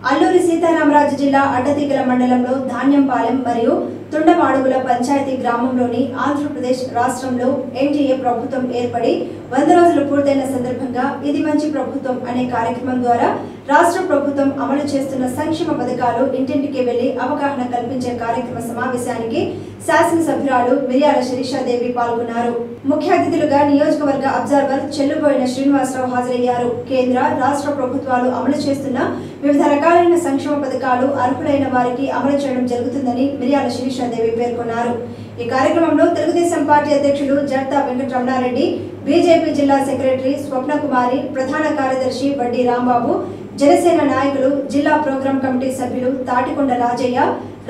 అల్లూరి సీతారామరాజు జిల్లా అడ్డతీగల మండలంలో ధాన్యంపాలెం మరియు తుండమాడుగుల పంచాయతీ గ్రామంలోని ఆంధ్రప్రదేశ్ రాష్ట్రంలో ఎన్డీఏ ప్రభుత్వం ఏర్పడి 100 రోజులు పూర్తయిన సందర్భంగా ఇది మంచి ప్రభుత్వం అనే కార్యక్రమం ద్వారా రాష్ట్ర ప్రభుత్వం అమలు చేస్తున్న సంక్షేమ పథకాలు ఇంటింటికి వెళ్లి అవగాహన కల్పించే కార్యక్రమ సమావేశానికి శాసనసభ్యురాలు మిర్యాల శిరీషాదేవి పాల్గొన్నారు. ముఖ్య అతిథులుగా నియోజకవర్గ అబ్జర్వర్ చెల్లుబోయిన శ్రీనివాసరావు హాజరయ్యారు. కేంద్ర రాష్ట్ర ప్రభుత్వాలు అమలు చేస్తున్న వివిధ రకాలైన సంక్షేమ పథకాలు అర్హులైన వారికి అమలు చేయడం జరుగుతుందని మిర్యాల శిరీషాదేవి పేర్కొన్నారు. ఈ కార్యక్రమంలో తెలుగుదేశం పార్టీ అధ్యక్షులు జడతా వెంకటరమణారెడ్డి, బీజేపీ జిల్లా సెక్రటరీ స్వప్నకుమారి, ప్రధాన కార్యదర్శి వడ్డీ రాంబాబు, జనసేన నాయకులు, జిల్లా ప్రోగ్రాం కమిటీ సభ్యులు తాటికొండ రాజయ్య,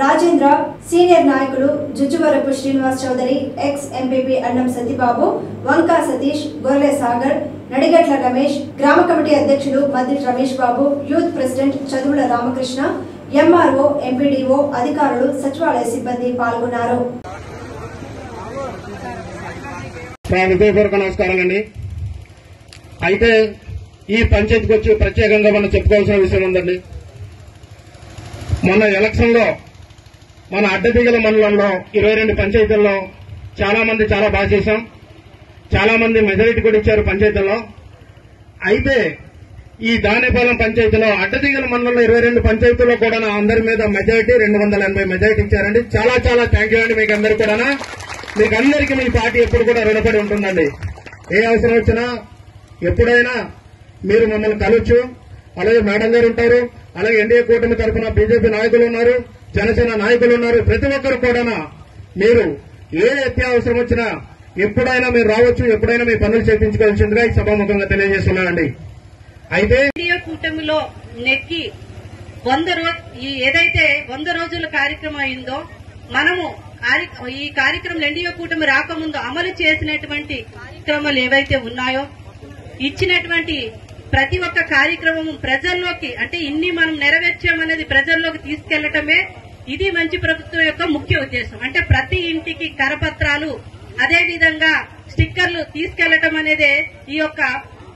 రాజేంద్ర, సీనియర్ నాయకులు జుజ్జువరపు శ్రీనివాస్ చౌదరి, ఎక్స్ ఎంపీపీ అన్నం సతీబాబు, వంకా సతీష్, గొర్రె సాగర్, నడిగట్ల రమేష్, గ్రామ కమిటీ అధ్యక్షులు మద్ది రమేష్ బాబు, యూత్ ప్రెసిడెంట్ చదువుల రామకృష్ణ, ఎంఆర్ఓ, ఎంపీడీఓ, అధికారులు, సచివాలయ సిబ్బంది పాల్గొన్నారు. నమస్కారాలండి. అయితే ఈ పంచాయతీకి వచ్చి ప్రత్యేకంగా మనం చెప్పుకోవాల్సిన విషయం ఉందండి. మొన్న ఎలక్షన్ లో మన అడ్డతీగల మండలంలో 22 పంచాయతీల్లో చాలా మంది చాలా బాగా చేశాం. చాలా మంది మెజారిటీ కూడా ఇచ్చారు పంచాయతీల్లో. అయితే ఈ దానేపాలెం పంచాయతీలో అడ్డతీగల మండలంలో 22 పంచాయతీల్లో కూడా అందరి మీద మెజారిటీ 280 మెజారిటీ ఇచ్చారండి. చాలా చాలా థ్యాంక్ యూ అండి. మీకు అందరికీ కూడా, మీకు అందరికీ మీ పార్టీ ఎప్పుడు కూడా రుణపడి ఉంటుందండి. ఏ అవసరం వచ్చినా ఎప్పుడైనా మీరు మమ్మల్ని కలవచ్చు. అలాగే మేడం గారు ఉంటారు, అలాగే ఎన్డీఏ కూటమి తరఫున బీజేపీ నాయకులు ఉన్నారు, జనసేన నాయకులు ఉన్నారు. ప్రతి ఒక్కరు కూడా మీరు ఏ అత్యవసరం వచ్చినా ఎప్పుడైనా మీరు రావచ్చు, ఎప్పుడైనా మీ పనులు చేయించుకోవాల్సిందిగా ఈ సభాముఖంగా తెలియజేస్తున్నానండి. అయితే ఎన్డీఏ కూటమిలో నెక్కి ఏదైతే 100 రోజుల కార్యక్రమం అయిందో, మనము ఈ కార్యక్రమం ఎన్డీఏ కూటమి రాకముందు అమలు చేసినటువంటి కార్యక్రమాలు ఏవైతే ఉన్నాయో, ఇచ్చినటువంటి ప్రతి ఒక్క కార్యక్రమం ప్రజల్లోకి, అంటే ఇన్ని మనం నెరవేర్చామనేది ప్రజల్లోకి తీసుకెళ్లటమే ఇది మంచి ప్రభుత్వం యొక్క ముఖ్య ఉద్దేశం. అంటే ప్రతి ఇంటికి కరపత్రాలు, అదేవిధంగా స్టిక్కర్లు తీసుకెళ్లటం అనేదే ఈ యొక్క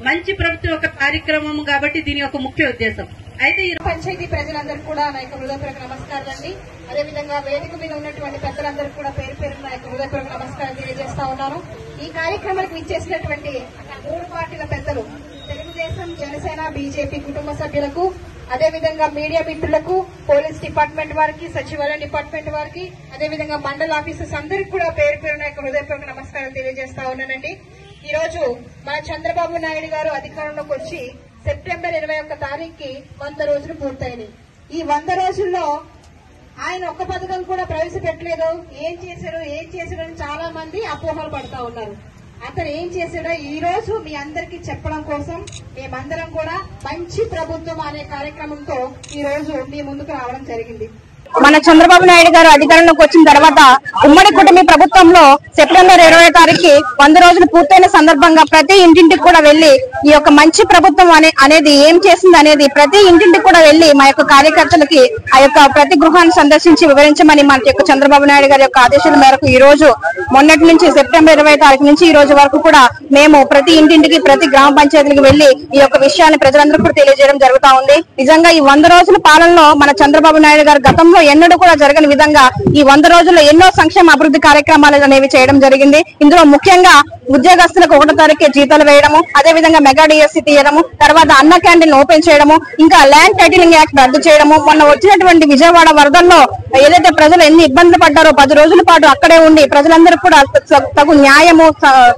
మంచి ప్రభుత్వం యొక్క కార్యక్రమం కాబట్టి దీని యొక్క ముఖ్య ఉద్దేశం. అయితే ఈ పంచాయతీ ప్రజలందరూ కూడా నా యొక్క హృదయపూర్వక నమస్కారాలండి. అదేవిధంగా వేదిక మీద ఉన్నటువంటి పెద్దలందరూ కూడా పేరు పేరున నా యొక్క హృదయపూర్వక నమస్కారం తెలియజేస్తా ఉన్నాను. ఈ కార్యక్రమానికి విచ్చేసినటువంటి 3 పార్టీల పెద్దలు, తెలుగుదేశం, జనసేన, బీజేపీ కుటుంబ సభ్యులకు, అదేవిధంగా మీడియా మిత్రులకు, పోలీస్ డిపార్ట్మెంట్ వారికి, సచివాలయం డిపార్ట్మెంట్ వారికి, అదేవిధంగా మండల ఆఫీసర్స్ అందరికీ కూడా పేరు పేరున యొక్క హృదయపూర్వక నమస్కారం తెలియజేస్తా ఉన్నానండి. ఈ రోజు మన చంద్రబాబు నాయుడు గారు అధికారంలోకి వచ్చి సెప్టెంబర్ 21 తారీఖుకి 100 రోజులు పూర్తయినాయి. ఈ 100 రోజుల్లో ఆయన ఒక్క పథకం కూడా ప్రవేశపెట్టలేదు. ఏం చేశారు అని చాలా మంది అపోహలు పడతా ఉన్నారు. అతను ఏం చేశాడో ఈ రోజు మీ అందరికీ చెప్పడం కోసం మేమందరం కూడా మంచి ప్రభుత్వం అనే కార్యక్రమంతో ఈ రోజు మీ ముందుకు రావడం జరిగింది. మన చంద్రబాబు నాయుడు గారు అధికారంలోకి వచ్చిన తర్వాత ఉమ్మడి కూటమి ప్రభుత్వంలో సెప్టెంబర్ 20 తారీఖుకి 100 రోజులు పూర్తయిన సందర్భంగా ప్రతి ఇంటింటికి కూడా వెళ్లి ఈ యొక్క మంచి ప్రభుత్వం అనేది ఏం చేసింది అనేది ప్రతి ఇంటింటికి కూడా వెళ్లి మా యొక్క కార్యకర్తలకి ఆ యొక్క ప్రతి గృహాన్ని సందర్శించి వివరించమని మన యొక్క చంద్రబాబు నాయుడు గారి యొక్క ఆదేశాల మేరకు ఈ రోజు మొన్నటి నుంచి సెప్టెంబర్ 20 తారీఖు నుంచి ఈ రోజు వరకు కూడా మేము ప్రతి ఇంటింటికి, ప్రతి గ్రామ పంచాయతీలకు వెళ్లి ఈ యొక్క విషయాన్ని ప్రజలందరూ కూడా తెలియజేయడం జరుగుతా ఉంది. నిజంగా ఈ 100 రోజుల పాలనలో మన చంద్రబాబు నాయుడు గారు గతంలో ఎన్నడూ కూడా జరగని విధంగా ఈ 100 రోజుల్లో ఎన్నో సంక్షేమ అభివృద్ధి కార్యక్రమాలు అనేవి చేయడం జరిగింది. ఇందులో ముఖ్యంగా ఉద్యోగస్తులకు 1వ తారీఖే జీతాలు వేయడము, అదేవిధంగా మెగా డిఎస్సీ తీయడము, తర్వాత అన్న క్యాంటీన్ ఓపెన్ చేయడము, ఇంకా ల్యాండ్ టైటిలింగ్ యాక్ట్ రద్దు చేయడము, మొన్న వచ్చినటువంటి విజయవాడ వరదల్లో ఏదైతే ప్రజలు ఎన్ని ఇబ్బందులు పడ్డారో 10 రోజుల పాటు అక్కడే ఉండి ప్రజలందరూ కూడా తగు న్యాయము,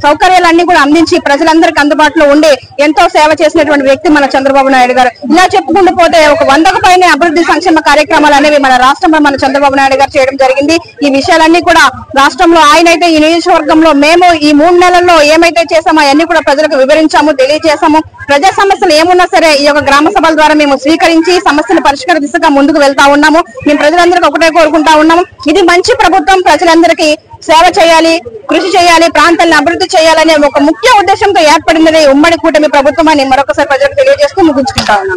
సౌకర్యాలన్నీ కూడా అందించి ప్రజలందరికీ అందుబాటులో ఉండి ఎంతో సేవ చేసినటువంటి వ్యక్తి మన చంద్రబాబు నాయుడు గారు. ఇలా చెప్పుకుంటూ పోతే ఒక 100కు పైనే అభివృద్ధి సంక్షేమ కార్యక్రమాలు అనేవి మన రాష్ట్రంలో మన చంద్రబాబు నాయుడు గారు చేయడం జరిగింది. ఈ విషయాలన్నీ కూడా రాష్ట్రంలో ఆయనైతే ఈ నియోజకవర్గంలో మేము ఈ 3 నెలల్లో ఏమైతే చేసామో అవన్నీ కూడా ప్రజలకు వివరించాము, తెలియజేశాము. ప్రజా సమస్యలు ఏమున్నా సరే ఈ యొక్క గ్రామ సభల ద్వారా మేము స్వీకరించి సమస్యల పరిష్కార దిశగా ముందుకు వెళ్తా ఉన్నాము. మేము ప్రజలందరికీ ఒకటే కోరుకుంటా ఉన్నాము, ఇది మంచి ప్రభుత్వం, ప్రజలందరికీ సేవ చేయాలి, కృషి చేయాలి, ప్రాంతాలను అభివృద్ధి చేయాలనే ఒక ముఖ్య ఉద్దేశంతో ఏర్పడింది ఉమ్మడి కూటమి ప్రభుత్వం అని మరొకసారి ప్రజలకు తెలియజేస్తూ ముగించుకుంటా ఉన్నాం.